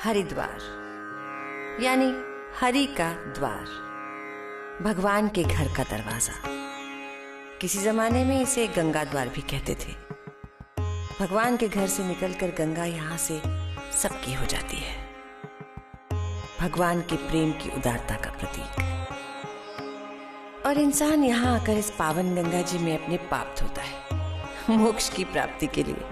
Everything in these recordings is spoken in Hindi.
हरिद्वार यानी हरि का द्वार, भगवान के घर का दरवाजा। किसी जमाने में इसे गंगा द्वार भी कहते थे। भगवान के घर से निकलकर गंगा यहाँ से सबकी हो जाती है, भगवान के प्रेम की उदारता का प्रतीक। और इंसान यहाँ आकर इस पावन गंगा जी में अपने पाप धोता है मोक्ष की प्राप्ति के लिए।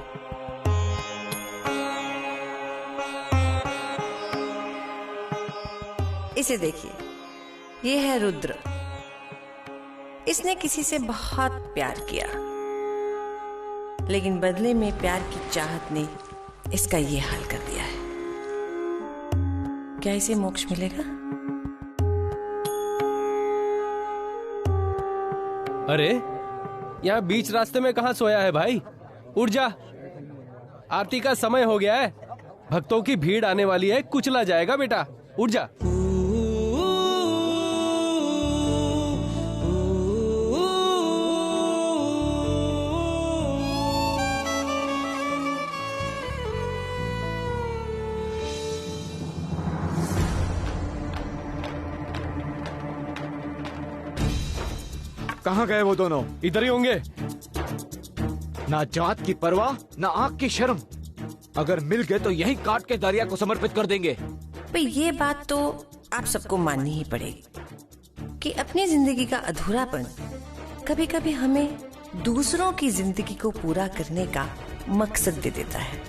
इसे देखिए, ये है रुद्र। इसने किसी से बहुत प्यार किया, लेकिन बदले में प्यार की चाहत ने इसका ये हाल कर दिया है। क्या इसे मोक्ष मिलेगा? अरे यहाँ बीच रास्ते में कहाँ सोया है भाई? उठ जा, आरती का समय हो गया है। भक्तों की भीड़ आने वाली है, कुचला जाएगा बेटा, उठ जा। कहाँ गए वो दोनों? इधर ही होंगे। ना जात की परवाह, ना आंख की शर्म। अगर मिल गए तो यहीं काट के दरिया को समर्पित कर देंगे। भाई ये बात तो आप सबको माननी ही पड़ेगी कि अपनी जिंदगी का अधूरापन कभी कभी हमें दूसरों की जिंदगी को पूरा करने का मकसद दे देता है।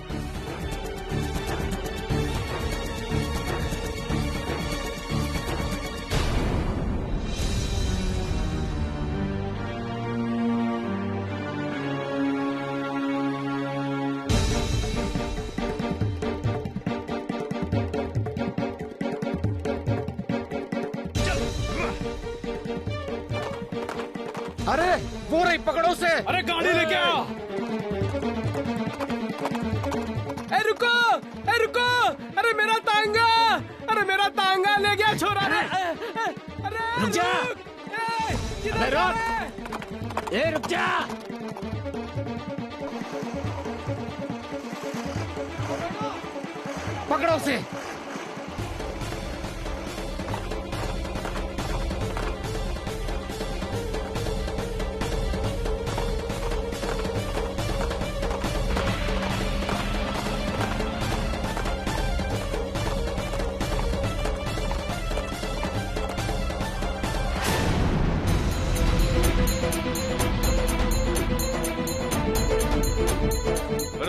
अरे वो रही, पकड़ो से। अरे गाड़ी लेके आओ। रुको, रुको, अरे मेरा तांगा, अरे मेरा तांगा ले गया छोरा। अरे रुक जा। अरे रुक, ए रुक जा। पकड़ो से।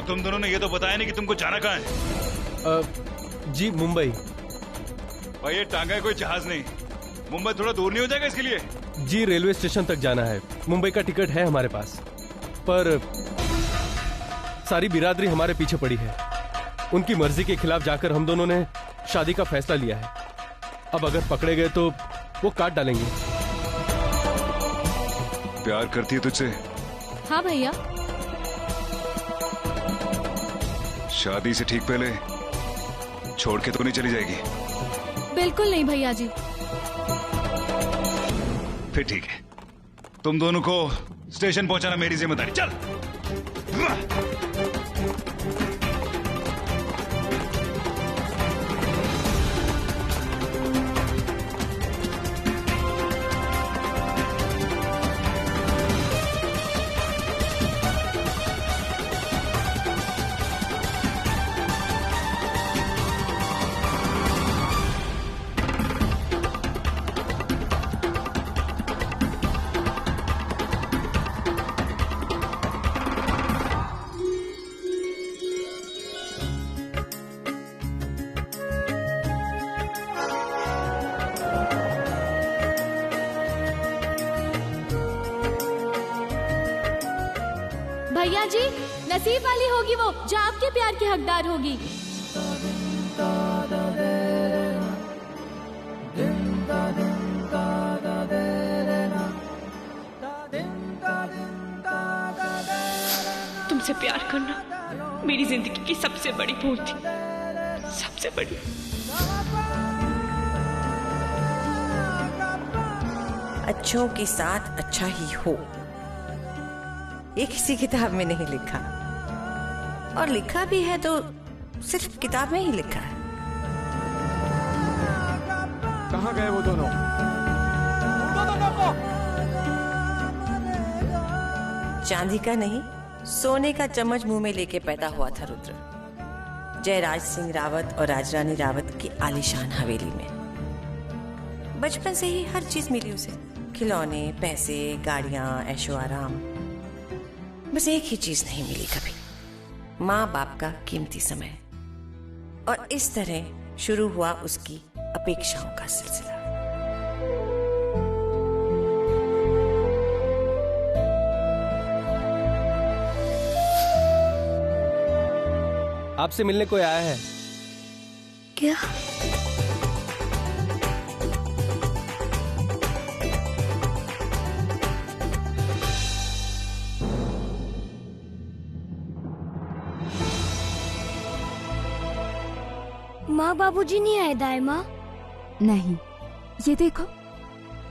तुम दोनों ने ये तो बताया नहीं कि तुमको जाना कहाँ है? जी मुंबई। भाई ये टांगा है, कोई जहाज नहीं। मुंबई थोड़ा दूर नहीं हो जाएगा इसके लिए? जी रेलवे स्टेशन तक जाना है। मुंबई का टिकट है हमारे पास, पर सारी बिरादरी हमारे पीछे पड़ी है। उनकी मर्जी के खिलाफ जाकर हम दोनों ने शादी का फैसला लिया है। अब अगर पकड़े गए तो वो काट डालेंगे। प्यार करती है तुझसे? हाँ भैया। शादी से ठीक पहले छोड़ के तो नहीं चली जाएगी? बिल्कुल नहीं भैया जी। फिर ठीक है, तुम दोनों को स्टेशन पहुंचाना मेरी जिम्मेदारी। चल। भैया जी, नसीब वाली होगी वो जो आपके प्यार की हकदार होगी। तुमसे प्यार करना मेरी जिंदगी की सबसे बड़ी भूल थी, सबसे बड़ी। अच्छों के साथ अच्छा ही हो, ये किसी किताब में नहीं लिखा, और लिखा भी है तो सिर्फ किताब में ही लिखा है। कहाँ गए वो दोनों? चांदी का नहीं, सोने का चम्मच मुंह में लेके पैदा हुआ था रुद्र, जयराज सिंह रावत और राजरानी रावत की आलीशान हवेली में। बचपन से ही हर चीज मिली उसे, खिलौने, पैसे, गाड़ियां, ऐशो आराम। बस एक ही चीज नहीं मिली कभी, माँ बाप का कीमती समय। और इस तरह शुरू हुआ उसकी अपेक्षाओं का सिलसिला। आपसे मिलने कोई आया है। क्या? माँ बाबूजी नहीं आए दाई माँ? नहीं, ये देखो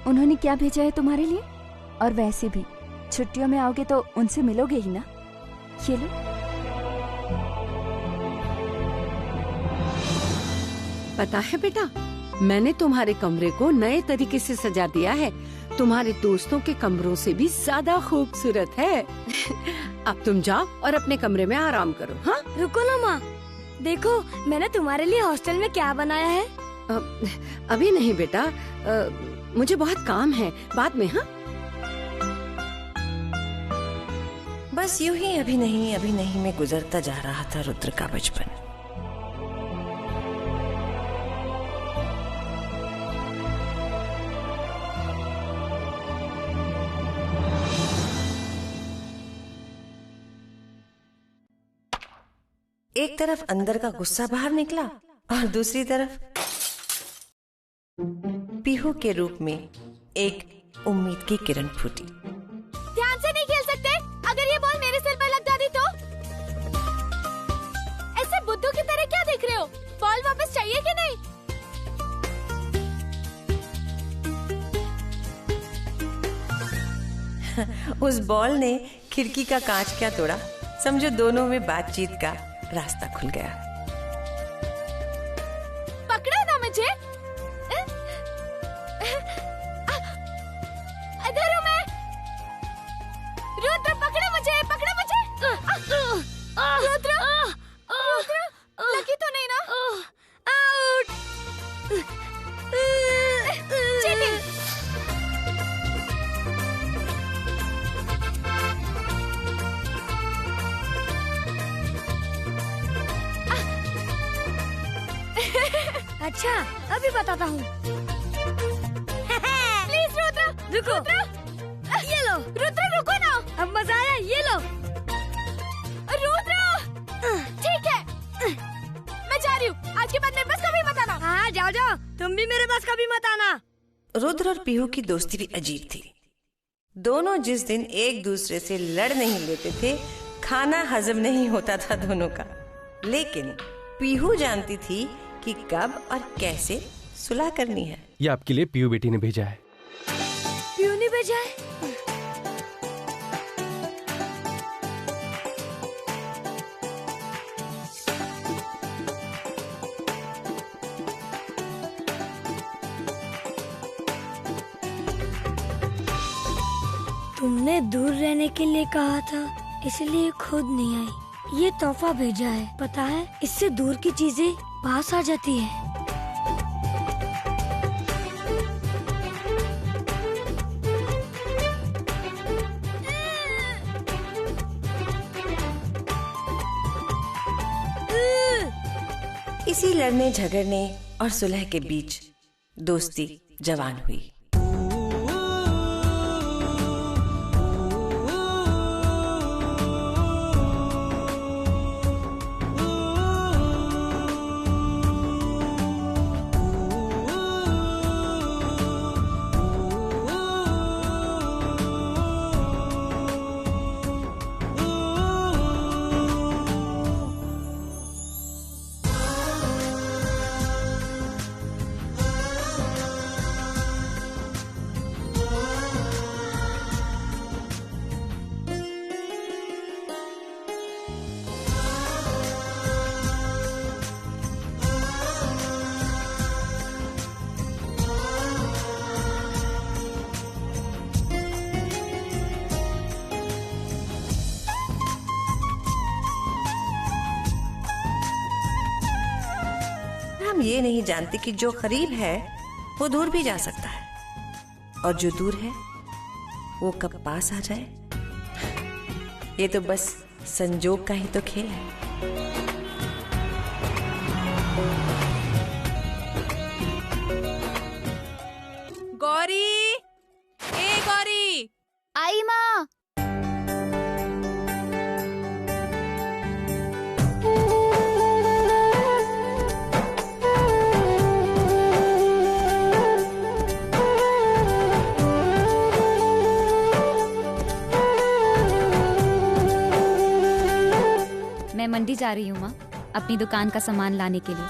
उन्होंने क्या भेजा है तुम्हारे लिए। और वैसे भी छुट्टियों में आओगे तो उनसे मिलोगे ही ना। ये लो। पता है बेटा, मैंने तुम्हारे कमरे को नए तरीके से सजा दिया है। तुम्हारे दोस्तों के कमरों से भी ज्यादा खूबसूरत है। अब तुम जाओ और अपने कमरे में आराम करो। हाँ, रुको ना माँ, देखो मैंने तुम्हारे लिए हॉस्टल में क्या बनाया है। अभी नहीं बेटा, मुझे बहुत काम है, बाद में। हाँ, बस यूं ही अभी नहीं में गुजरता जा रहा था रुद्र का बचपन। एक तरफ अंदर का गुस्सा बाहर निकला और दूसरी तरफ पीहू के रूप में एक उम्मीद की किरण फूटी। ध्यान से नहीं खेल सकते? अगर ये बॉल मेरे सिर पर लग जाती तो? ऐसे बुद्धू की तरह क्या देख रहे हो? बॉल वापस चाहिए कि नहीं? उस बॉल ने खिड़की का कांच क्या तोड़ा, समझो दोनों में बातचीत का रास्ता खुल गया। पकड़ा ना मुझे? इधर हूँ मैं। रुद्र पकड़ो मुझे, पकड़ो मुझे। रुद्र, रुद्र, लगी तो नहीं ना? आउट। चीटिंग। अच्छा, अभी बताता हूँ। प्लीज रुद्र, रुको। रुद्र, ये लो। रुद्र रुको ना। अब मजा आया, ये लो। रुद्र, ठीक है, मैं जा रही हूँ। आज के बाद मेरे पास कभी मत आना। हाँ, जाओ जाओ, तुम भी मेरे पास कभी मत आना। रुद्र और पीहू की दोस्ती भी अजीब थी। दोनों जिस दिन एक दूसरे से लड़ नहीं लेते थे, खाना हजम नहीं होता था दोनों का। लेकिन पीहू जानती थी कि कब और कैसे सुलह करनी है। ये आपके लिए पीहू बेटी ने भेजा है। क्यों नहीं भेजा है? तुमने दूर रहने के लिए कहा था, इसलिए खुद नहीं आई। ये तोहफा भेजा है, पता है, इससे दूर की चीजें पास आ जाती है। इसी लड़ने झगड़ने और सुलह के बीच दोस्ती जवान हुई। ये नहीं जानते कि जो करीब है वो दूर भी जा सकता है, और जो दूर है वो कब पास आ जाए, ये तो बस संजोग का ही तो खेल है। गौरी, ए गौरी, आई माँ। मैं मंडी जा रही हूँ माँ, अपनी दुकान का सामान लाने के लिए।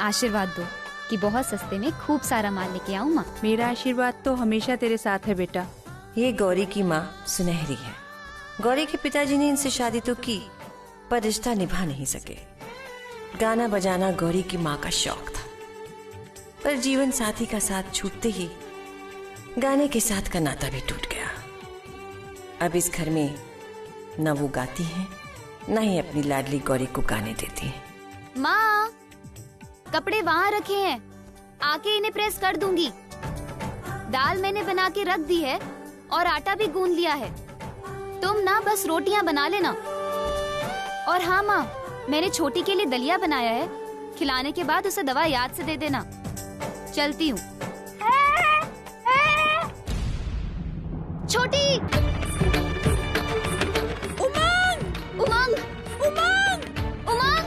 आशीर्वाद दो कि बहुत सस्ते में खूब सारा माल लेके आऊँ माँ। मेरा आशीर्वाद तो हमेशा तेरे साथ है बेटा। ये गौरी की माँ सुनहरी है। गौरी के पिताजी ने इनसे शादी तो की, पर रिश्ता निभा नहीं सके। गाना बजाना गौरी की माँ का शौक था, पर जीवन साथी का साथ छूटते ही गाने के साथ का नाता भी टूट गया। अब इस घर में न वो गाती हैं, न ही अपनी लाडली गौरी को गाने देती हैं। माँ, कपड़े वहाँ रखे हैं, आके इन्हें प्रेस कर दूंगी। दाल मैंने बना के रख दी है और आटा भी गूंद लिया है। तुम ना बस रोटियां बना लेना। और हाँ माँ, मैंने छोटी के लिए दलिया बनाया है, खिलाने के बाद उसे दवा याद से दे देना। चलती हूँ। छोटी, उमंग, उमंग, उमंग, उमंग।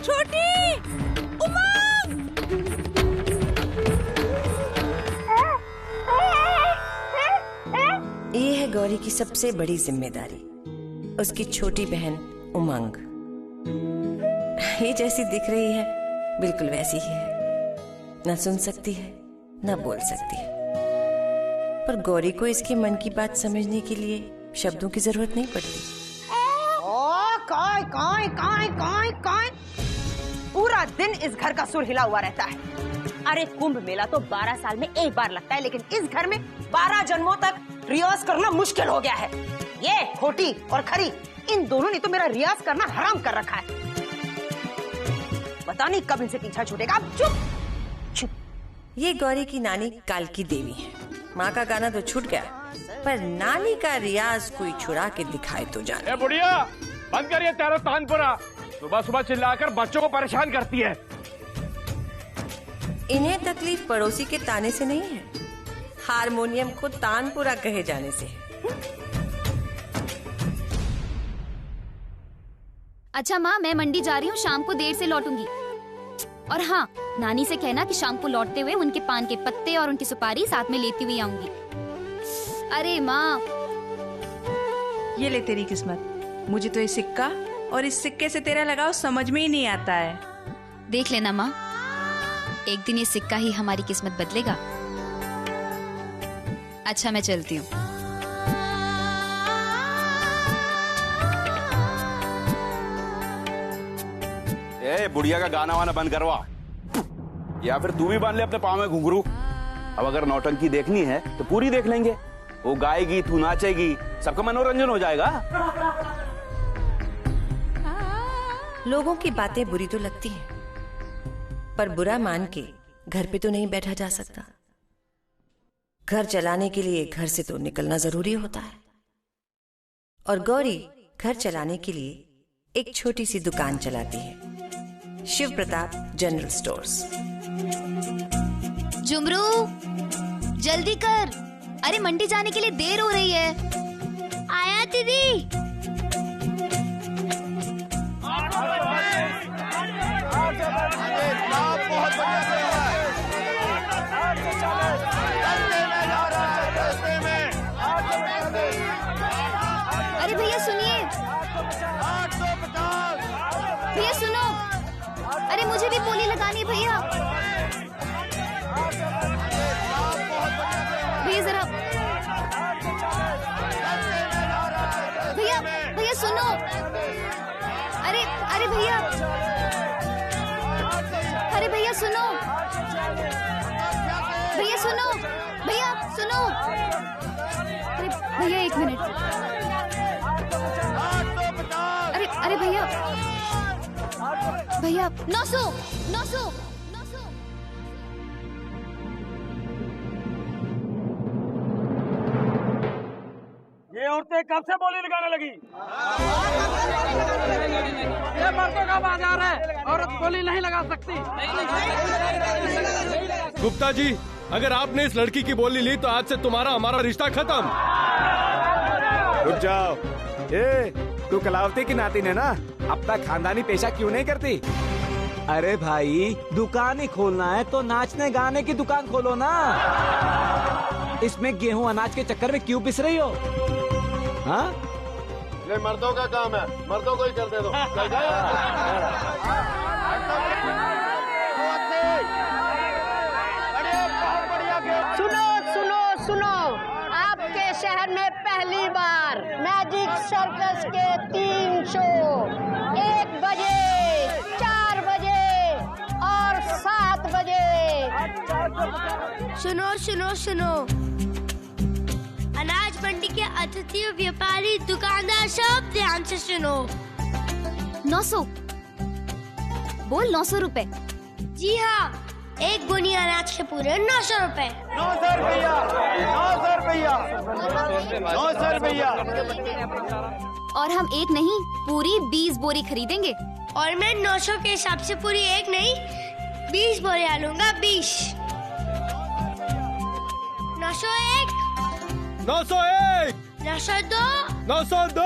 छोटी, उमंग। ये है गौरी की सबसे बड़ी जिम्मेदारी, उसकी छोटी बहन उमंग। ये जैसी दिख रही है बिल्कुल वैसी ही है, न सुन सकती है न बोल सकती है, पर गौरी को इसके मन की बात समझने के लिए शब्दों की जरूरत नहीं पड़ती। काय काय काय काय काय पूरा दिन इस घर का सुर हिला हुआ रहता है। अरे कुंभ मेला तो 12 साल में एक बार लगता है, लेकिन इस घर में 12 जन्मों तक रियाज करना मुश्किल हो गया है। ये खोटी और खरी, इन दोनों ने तो मेरा रियाज करना हराम कर रखा है। पता नहीं कब इनसे पीछा छूटेगा। अब चुप चुप। ये गौरी की नानी कालकी देवी है। माँ का गाना तो छूट गया, पर नानी का रियाज कोई छुड़ा के दिखाए तो जाने। ए बुढ़िया, बंद करिए तेरा तानपुरा। सुबह सुबह चिल्लाकर बच्चों को परेशान करती है। इन्हें तकलीफ पड़ोसी के ताने से नहीं है, हारमोनियम को तानपुरा कहे जाने से है। अच्छा माँ, मैं मंडी जा रही हूँ, शाम को देर से लौटूंगी। और हाँ, नानी से कहना कि शाम को लौटते हुए उनके पान के पत्ते और उनकी सुपारी साथ में लेती हुई आऊंगी। अरे माँ, ये ले तेरी किस्मत। मुझे तो ये सिक्का और इस सिक्के से तेरा लगाव समझ में ही नहीं आता है। देख लेना माँ, एक दिन ये सिक्का ही हमारी किस्मत बदलेगा। अच्छा, मैं चलती हूँ। ए बुढ़िया का गाना वाना बंद करवा, या फिर तू भी बांध ले अपने पाँव में घुंघरू। अब अगर नौटंकी देखनी है तो पूरी देख लेंगे। वो गाएगी, तू नाचेगी, सबका मनोरंजन हो जाएगा। लोगों की बातें बुरी तो लगती हैं, पर बुरा मान के घर पे तो नहीं बैठा जा सकता। घर चलाने के लिए घर से तो निकलना जरूरी होता है, और गौरी घर चलाने के लिए एक छोटी सी दुकान चलाती है, शिव प्रताप जनरल स्टोर्स। जुमरू, जल्दी कर, अरे मंडी जाने के लिए देर हो रही है। आया दीदी। अरे भैया सुनिए, भैया सुनो, अरे मुझे भी बोली लगानी है भैया। भैया जरा, भैया भैया सुनो, अरे अरे भैया, अरे भैया सुनो, भैया सुनो, भैया सुनो, अरे भैया एक मिनट। अरे भैया भैया 900 900 ये औरतें कब से बोली लगाने लगी? ये मर्दों का बाजार है, औरत बोली नहीं लगा सकती। गुप्ता जी, अगर आपने इस लड़की की बोली ली तो आज से तुम्हारा हमारा रिश्ता खत्म। रुक जाओ। ए, तू कलावती की नातिन है ना, अपना खानदानी पेशा क्यों नहीं करती? अरे भाई, दुकान ही खोलना है तो नाचने गाने की दुकान खोलो ना। इसमें गेहूं अनाज के चक्कर में क्यों पिस रही हो? हाँ? ये मर्दों का काम है, मर्दों को ही कर दे दो। सुनो सुनो सुनो, आपके शहर में पहली बार मैजिक सर्कस के 3 शो, 1 बजे, 4 बजे और 7 बजे। सुनो सुनो सुनो, अनाज मंडी के अतिथि, व्यापारी, दुकानदार सब ध्यान से सुनो। 900 बोल 900 रुपए। जी हाँ, एक गुनी अनाज के पूरे 900 रुपए। 900 रुपया, 900 रुपया, 900 रुपया। और हम एक नहीं, पूरी 20 बोरी खरीदेंगे। और मैं 900 के हिसाब से पूरी एक नहीं 20 बोरियां लूंगा। 20 901 901 902 902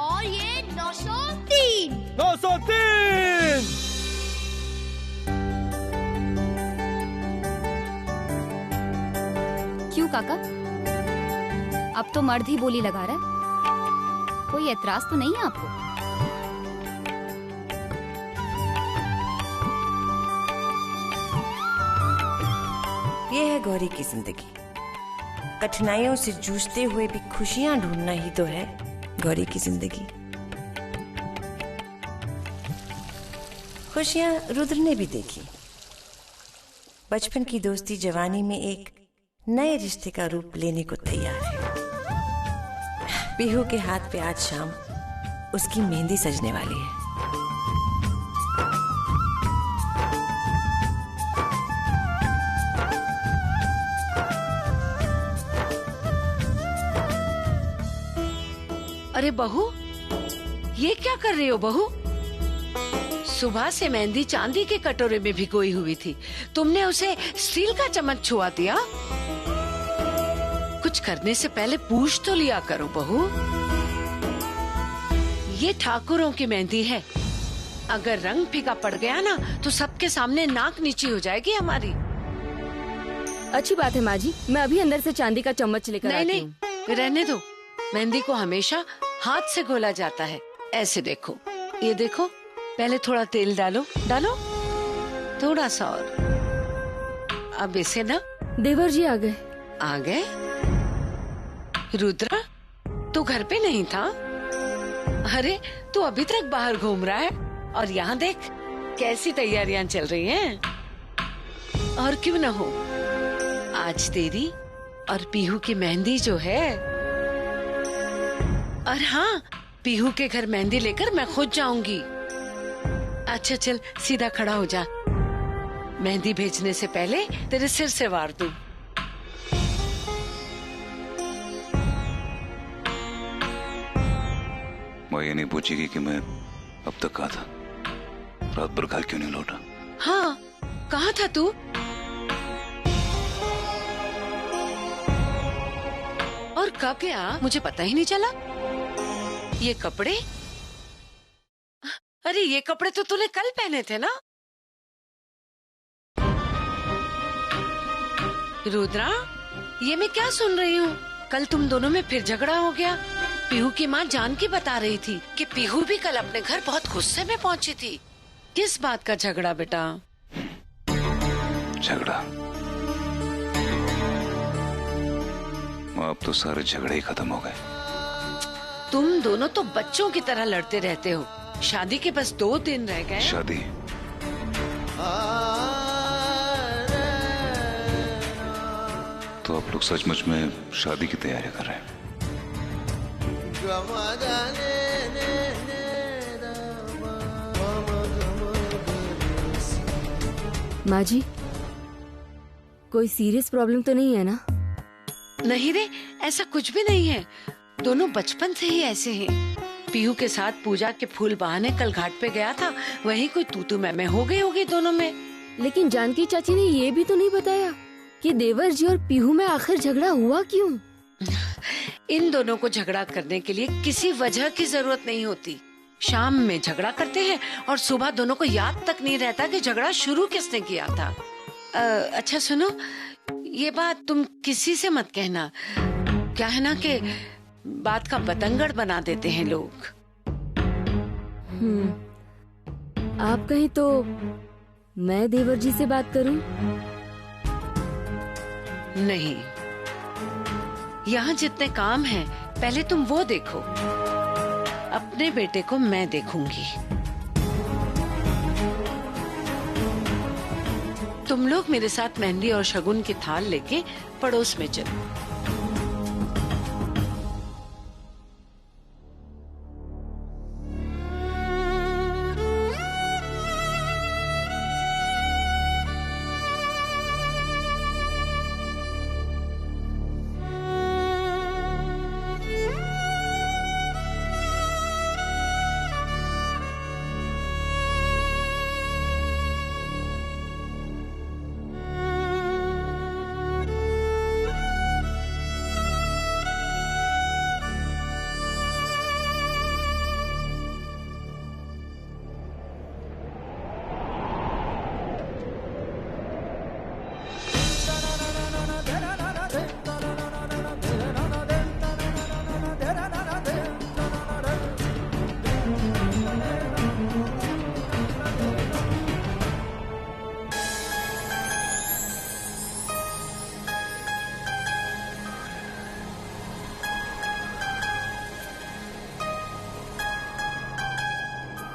और ये 903 903। क्यों काका, अब तो मर्द ही बोली लगा रहा है, कोई एतराज तो नहीं है आपको? ये है गौरी की जिंदगी। कठिनाइयों से जूझते हुए भी खुशियां ढूंढना ही तो है गौरी की जिंदगी। खुशियां रुद्र ने भी देखी। बचपन की दोस्ती जवानी में एक नए रिश्ते का रूप लेने को तैयार है। पीहू के हाथ पे आज शाम उसकी मेहंदी सजने वाली है। अरे बहू, ये क्या कर रही हो बहू? सुबह से मेहंदी चांदी के कटोरे में भिगोई हुई थी, तुमने उसे स्टील का चम्मच छुआ दिया। कुछ करने से पहले पूछ तो लिया करो बहू। ये ठाकुरों की मेहंदी है, अगर रंग फीका पड़ गया ना तो सबके सामने नाक नीची हो जाएगी हमारी। अच्छी बात है माँ जी, मैं अभी अंदर से चांदी का चम्मच लेकर आती हूँ। नहीं, रहने दो। मेहंदी को हमेशा हाथ से घोला जाता है। ऐसे देखो, ये देखो, पहले थोड़ा तेल डालो, डालो थोड़ा सा और। अब इसे ना। देवर जी आ गए। आ गए? रुद्रा, तू घर पे नहीं था? अरे तू अभी तक बाहर घूम रहा है, और यहाँ देख कैसी तैयारियां चल रही हैं। और क्यों ना हो, आज तेरी और पीहू की मेहंदी जो है। और हाँ, पीहू के घर मेहंदी लेकर मैं खुद जाऊंगी। अच्छा चल, सीधा खड़ा हो जा, मेहंदी भेजने से पहले तेरे सिर से वार दूं। वो ये नहीं पूछेगी कि मैं अब तक कहा था, रात भर घर क्यों नहीं लौटा? हाँ, कहाँ था तू? और कब गया मुझे पता ही नहीं चला। ये कपड़े, अरे ये कपड़े तो तूने कल पहने थे ना? रुद्रा, ये मैं क्या सुन रही हूँ? कल तुम दोनों में फिर झगड़ा हो गया। पीहू की माँ जानकी बता रही थी कि पीहू भी कल अपने घर बहुत गुस्से में पहुँची थी। किस बात का झगड़ा बेटा? झगड़ा? अब तो सारे झगड़े ही खत्म हो गए। तुम दोनों तो बच्चों की तरह लड़ते रहते हो। शादी के बस 2 दिन रह गए। शादी? तो आप लोग सचमुच में शादी की तैयारी कर रहे हैं? माँ जी, कोई सीरियस प्रॉब्लम तो नहीं है ना? नहीं रे, ऐसा कुछ भी नहीं है। दोनों बचपन से ही ऐसे हैं। पीहू के साथ पूजा के फूल बहाने कल घाट पे गया था, वहीं कोई तू मैं हो गई होगी दोनों में। लेकिन जानकी चाची ने ये भी तो नहीं बताया कि देवर जी और पीहू में आखिर झगड़ा हुआ क्यों? इन दोनों को झगड़ा करने के लिए किसी वजह की जरूरत नहीं होती। शाम में झगड़ा करते हैं और सुबह दोनों को याद तक नहीं रहता कि झगड़ा शुरू किसने किया था। अच्छा सुनो, ये बात तुम किसी से मत कहना। क्या है ना कि बात का बतंगड़ बना देते हैं लोग। आप कहीं तो मैं देवर जी से बात करूं? नहीं, यहाँ जितने काम हैं, पहले तुम वो देखो। अपने बेटे को मैं देखूंगी। तुम लोग मेरे साथ मेहंदी और शगुन की थाल लेके पड़ोस में चलो।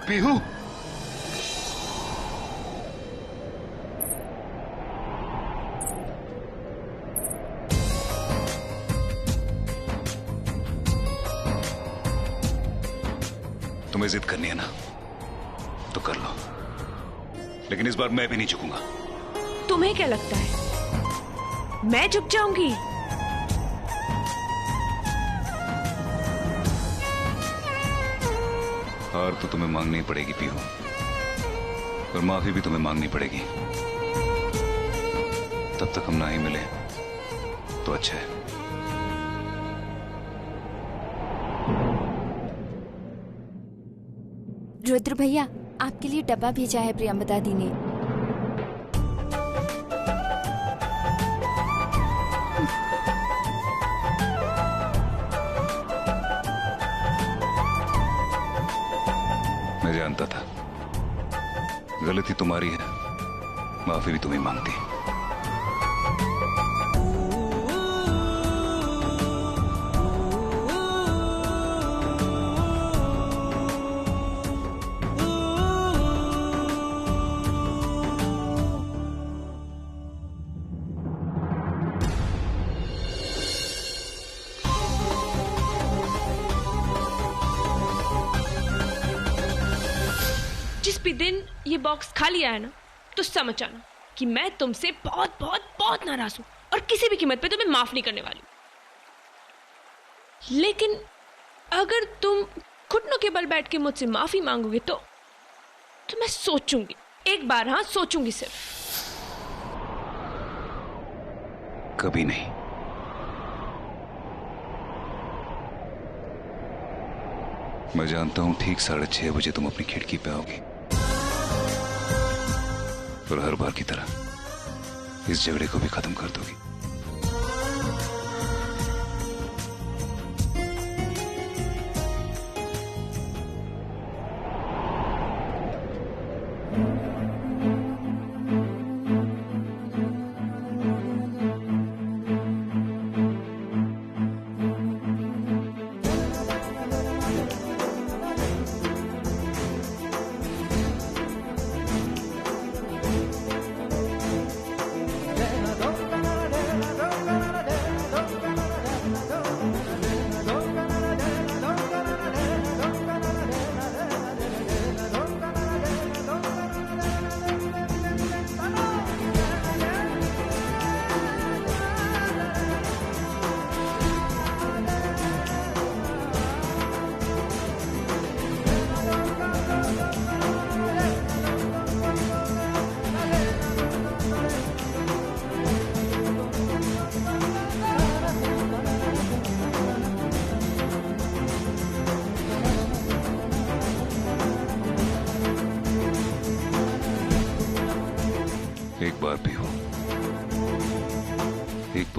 पीहू, तुम्हें जिद करनी है ना तो कर लो, लेकिन इस बार मैं भी नहीं झुकूंगा। तुम्हें क्या लगता है मैं झुक जाऊंगी? हार तो तुम्हें मांगनी पड़ेगी पीहू, और माफी भी तुम्हें मांगनी पड़ेगी। तब तक हम ना ही मिले तो अच्छा है। रुद्र भैया, आपके लिए डब्बा भेजा है प्रियंवदा दी ने। मैं जानता था गलती तुम्हारी है, माफी भी तुम्हें मांगती। जिस भी दिन ये बॉक्स खाली आया ना, तो समझ आना कि मैं तुमसे बहुत बहुत बहुत नाराज हूं और किसी भी कीमत पे तुम्हें माफ नहीं करने वाली। लेकिन अगर तुम घुटनों के बल बैठ के मुझसे माफी मांगोगे तो मैं सोचूंगी, एक बार हाँ सोचूंगी सिर्फ। कभी नहीं। मैं जानता हूं ठीक 6:30 बजे तुम अपनी खिड़की पे आओगी और हर बार की तरह इस झगड़े को भी खत्म कर दोगी।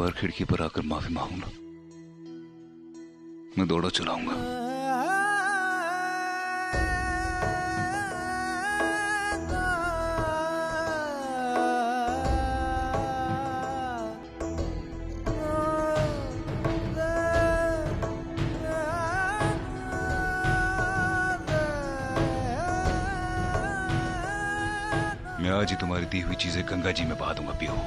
बार खिड़की पर आकर माफी मांगू ना, मैं दौड़ा चलाऊंगा। मैं आज ही तुम्हारी दी हुई चीजें गंगा जी में बहा दूंगा पीहू।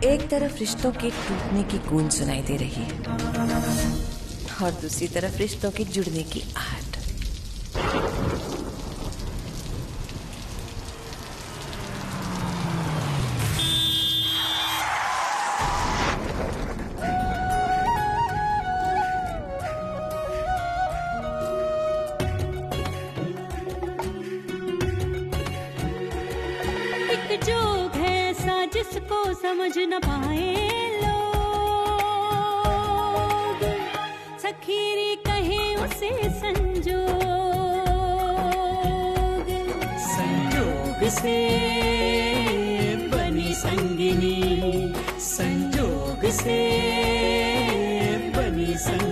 एक तरफ रिश्तों के टूटने की गूंज सुनाई दे रही है और दूसरी तरफ रिश्तों के जुड़ने की आहट। एक जोग है ऐसा जिसको समझ न पाए लोग, सखीरी कहे उसे संजोग। संजोग से बनी संगिनी, संजोग से बनी संगिनी।